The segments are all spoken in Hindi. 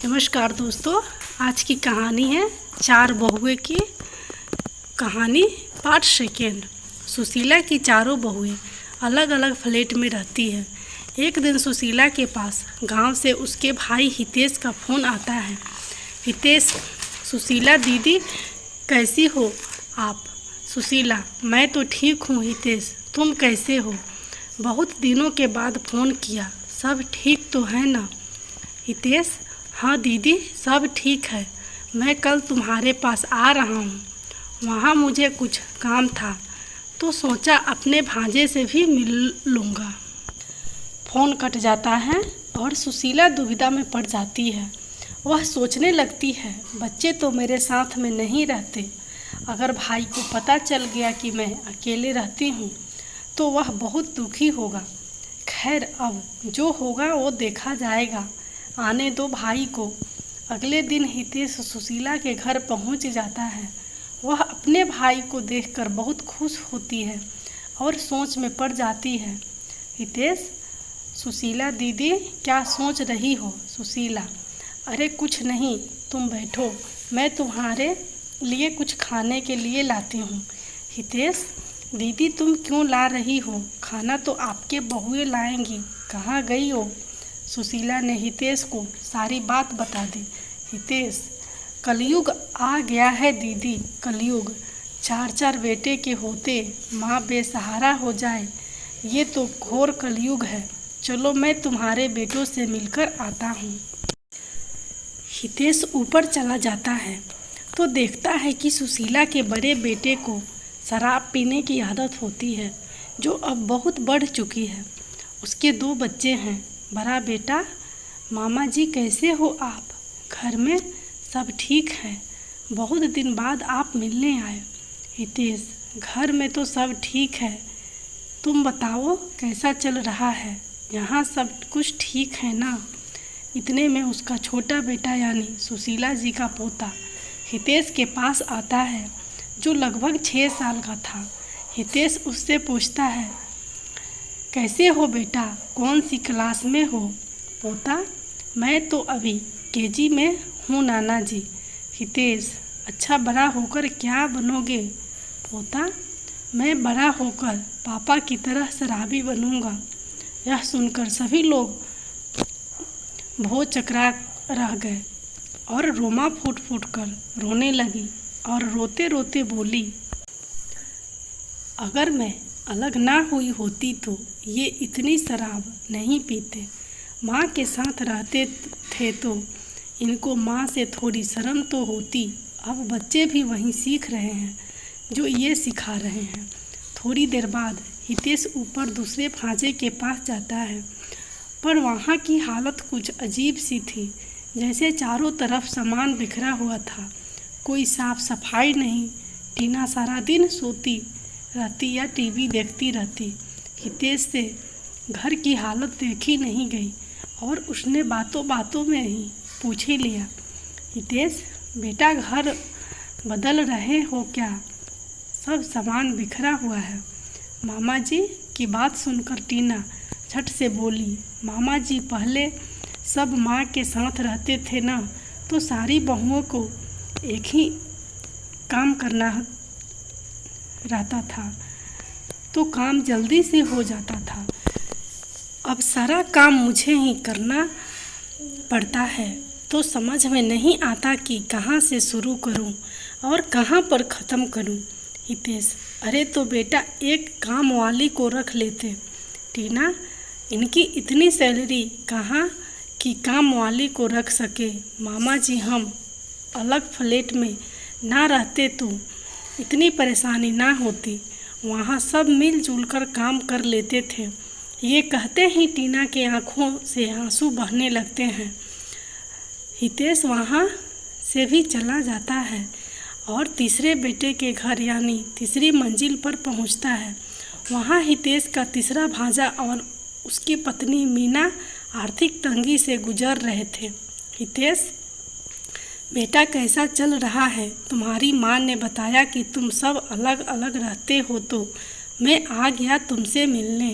नमस्कार दोस्तों, आज की कहानी है चार बहुएं की कहानी पार्ट सेकेंड। सुशीला की चारों बहुएं अलग अलग फ्लैट में रहती है। एक दिन सुशीला के पास गांव से उसके भाई हितेश का फ़ोन आता है। हितेश: सुशीला दीदी, कैसी हो आप? सुशीला: मैं तो ठीक हूँ हितेश, तुम कैसे हो? बहुत दिनों के बाद फ़ोन किया, सब ठीक तो है ना? हितेश: हाँ दीदी, सब ठीक है। मैं कल तुम्हारे पास आ रहा हूँ। वहाँ मुझे कुछ काम था तो सोचा अपने भांजे से भी मिल लूँगा। फ़ोन कट जाता है और सुशीला दुविधा में पड़ जाती है। वह सोचने लगती है, बच्चे तो मेरे साथ में नहीं रहते। अगर भाई को पता चल गया कि मैं अकेले रहती हूँ तो वह बहुत दुखी होगा। खैर, अब जो होगा वो देखा जाएगा, आने दो भाई को। अगले दिन हितेश सुशीला के घर पहुंच जाता है। वह अपने भाई को देखकर बहुत खुश होती है और सोच में पड़ जाती है। हितेश: सुशीला दीदी, क्या सोच रही हो? सुशीला: अरे कुछ नहीं, तुम बैठो, मैं तुम्हारे लिए कुछ खाने के लिए लाती हूँ। हितेश: दीदी तुम क्यों ला रही हो? खाना तो आपके बहुएं लाएंगी, कहाँ गई हो? सुशीला ने हितेश को सारी बात बता दी। हितेश: कलयुग आ गया है दीदी, कलयुग। चार चार बेटे के होते माँ बेसहारा हो जाए, ये तो घोर कलयुग है। चलो मैं तुम्हारे बेटों से मिलकर आता हूँ। हितेश ऊपर चला जाता है तो देखता है कि सुशीला के बड़े बेटे को शराब पीने की आदत होती है, जो अब बहुत बढ़ चुकी है। उसके दो बच्चे हैं। बड़ा बेटा: मामा जी कैसे हो आप? घर में सब ठीक है, बहुत दिन बाद आप मिलने आए। हितेश: घर में तो सब ठीक है, तुम बताओ कैसा चल रहा है? यहाँ सब कुछ ठीक है ना? इतने में उसका छोटा बेटा यानी सुशीला जी का पोता हितेश के पास आता है, जो लगभग 6 साल का था। हितेश उससे पूछता है, कैसे हो बेटा, कौन सी क्लास में हो? पोता: मैं तो अभी केजी में हूँ नाना जी। हितेश: अच्छा, बड़ा होकर क्या बनोगे? पोता: मैं बड़ा होकर पापा की तरह शराबी बनूंगा। यह सुनकर सभी लोग भौचक्रा रह गए और रोमा फूट फूट कर रोने लगी और रोते रोते बोली, अगर मैं अलग ना हुई होती तो ये इतनी शराब नहीं पीते। माँ के साथ रहते थे तो इनको माँ से थोड़ी शर्म तो होती। अब बच्चे भी वहीं सीख रहे हैं जो ये सिखा रहे हैं। थोड़ी देर बाद हितेश ऊपर दूसरे भांजे के पास जाता है, पर वहाँ की हालत कुछ अजीब सी थी, जैसे चारों तरफ सामान बिखरा हुआ था। कोई साफ सफाई नहीं। टीना सारा दिन सोती रहती या टीवी देखती रहती। हितेश से घर की हालत देखी नहीं गई और उसने बातों बातों में ही पूछ ही लिया, हितेश बेटा, घर बदल रहे हो क्या? सब सामान बिखरा हुआ है। मामा जी की बात सुनकर टीना झट से बोली, मामा जी पहले सब माँ के साथ रहते थे ना, तो सारी बहुओं को एक ही काम करना रहता था तो काम जल्दी से हो जाता था। अब सारा काम मुझे ही करना पड़ता है तो समझ में नहीं आता कि कहाँ से शुरू करूं और कहाँ पर ख़त्म करूं। हितेश: अरे तो बेटा, एक काम वाली को रख लेते। टीना: इनकी इतनी सैलरी कहाँ कि काम वाली को रख सके। मामा जी, हम अलग फ्लैट में ना रहते तो इतनी परेशानी ना होती, वहाँ सब मिलजुल कर काम कर लेते थे। ये कहते ही टीना के आँखों से आंसू बहने लगते हैं। हितेश वहाँ से भी चला जाता है और तीसरे बेटे के घर यानी तीसरी मंजिल पर पहुँचता है। वहाँ हितेश का तीसरा भांजा और उसकी पत्नी मीना आर्थिक तंगी से गुजर रहे थे। हितेश: बेटा कैसा चल रहा है? तुम्हारी माँ ने बताया कि तुम सब अलग अलग रहते हो तो मैं आ गया तुमसे मिलने।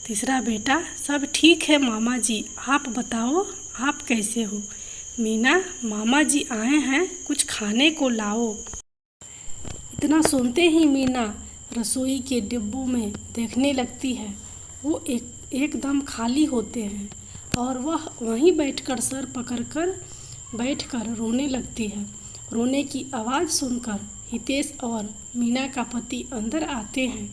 तीसरा बेटा: सब ठीक है मामा जी, आप बताओ आप कैसे हो? मीना, मामा जी आए हैं, कुछ खाने को लाओ। इतना सुनते ही मीना रसोई के डिब्बों में देखने लगती है। वो एकदम खाली होते हैं और वह वहीं बैठकर सर पकड़कर बैठकर रोने लगती है। रोने की आवाज़ सुनकर हितेश और मीना का पति अंदर आते हैं।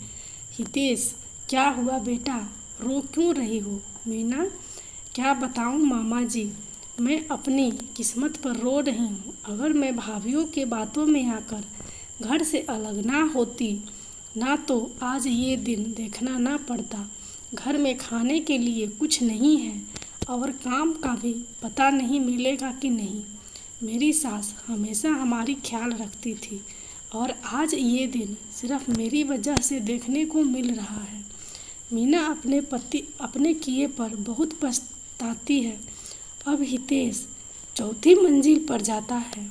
हितेश, क्या हुआ बेटा, रो क्यों रही हो? मीना, क्या बताऊं मामा जी, मैं अपनी किस्मत पर रो रही हूँ। अगर मैं भाभीियों के बातों में आकर घर से अलग ना होती ना तो आज ये दिन देखना ना पड़ता। घर में खाने के लिए कुछ नहीं है और काम का भी पता नहीं मिलेगा कि नहीं। मेरी सास हमेशा हमारी ख्याल रखती थी और आज ये दिन सिर्फ मेरी वजह से देखने को मिल रहा है। मीना अपने किए पर बहुत पछताती है। अब हितेश चौथी मंजिल पर जाता है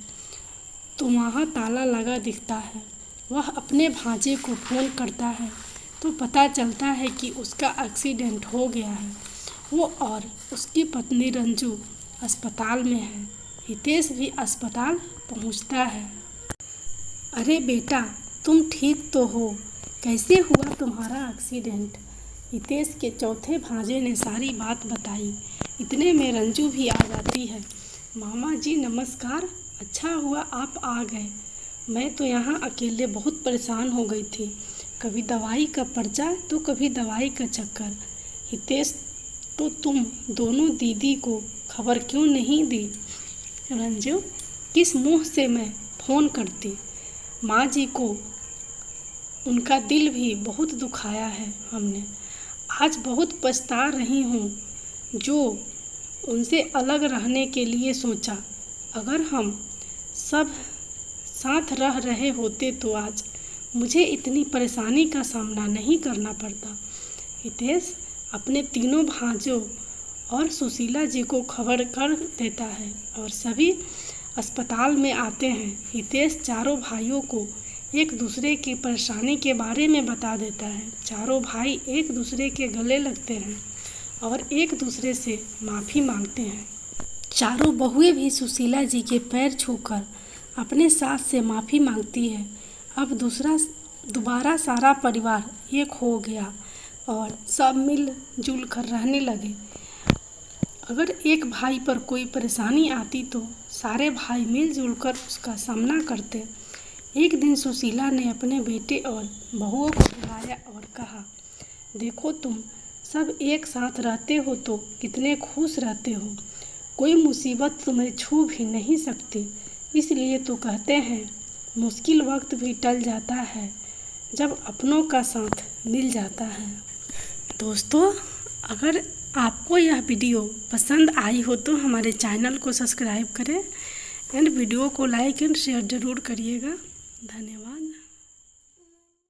तो वहाँ ताला लगा दिखता है। वह अपने भांजे को फ़ोन करता है तो पता चलता है कि उसका एक्सीडेंट हो गया है। वो और उसकी पत्नी रंजू अस्पताल में है। हितेश भी अस्पताल पहुंचता है। अरे बेटा, तुम ठीक तो हो? कैसे हुआ तुम्हारा एक्सीडेंट? हितेश के चौथे भांजे ने सारी बात बताई। इतने में रंजू भी आ जाती है। मामा जी नमस्कार, अच्छा हुआ आप आ गए। मैं तो यहाँ अकेले बहुत परेशान हो गई थी, कभी दवाई का पर्चा तो कभी दवाई का चक्कर। हितेश, तो तुम दोनों दीदी को खबर क्यों नहीं दी? रंजू, किस मुंह से मैं फ़ोन करती? माँ जी को उनका दिल भी बहुत दुखाया है हमने। आज बहुत पछता रही हूँ जो उनसे अलग रहने के लिए सोचा। अगर हम सब साथ रह रहे होते तो आज मुझे इतनी परेशानी का सामना नहीं करना पड़ता। हितेश अपने तीनों भांजों और सुशीला जी को खबर कर देता है और सभी अस्पताल में आते हैं। हितेश चारों भाइयों को एक दूसरे की परेशानी के बारे में बता देता है। चारों भाई एक दूसरे के गले लगते हैं और एक दूसरे से माफ़ी मांगते हैं। चारों बहुएं भी सुशीला जी के पैर छूकर अपने सास से माफ़ी मांगती है। अब दोबारा सारा परिवार एक हो गया और सब मिलजुल कर रहने लगे। अगर एक भाई पर कोई परेशानी आती तो सारे भाई मिलजुल कर उसका सामना करते। एक दिन सुशीला ने अपने बेटे और बहुओं को बुलाया और कहा, देखो तुम सब एक साथ रहते हो तो कितने खुश रहते हो। कोई मुसीबत तुम्हें छू भी नहीं सकती। इसलिए तो कहते हैं मुश्किल वक्त भी टल जाता है जब अपनों का साथ मिल जाता है। दोस्तों, अगर आपको यह वीडियो पसंद आई हो तो हमारे चैनल को सब्सक्राइब करें एंड वीडियो को लाइक एंड शेयर ज़रूर करिएगा। धन्यवाद।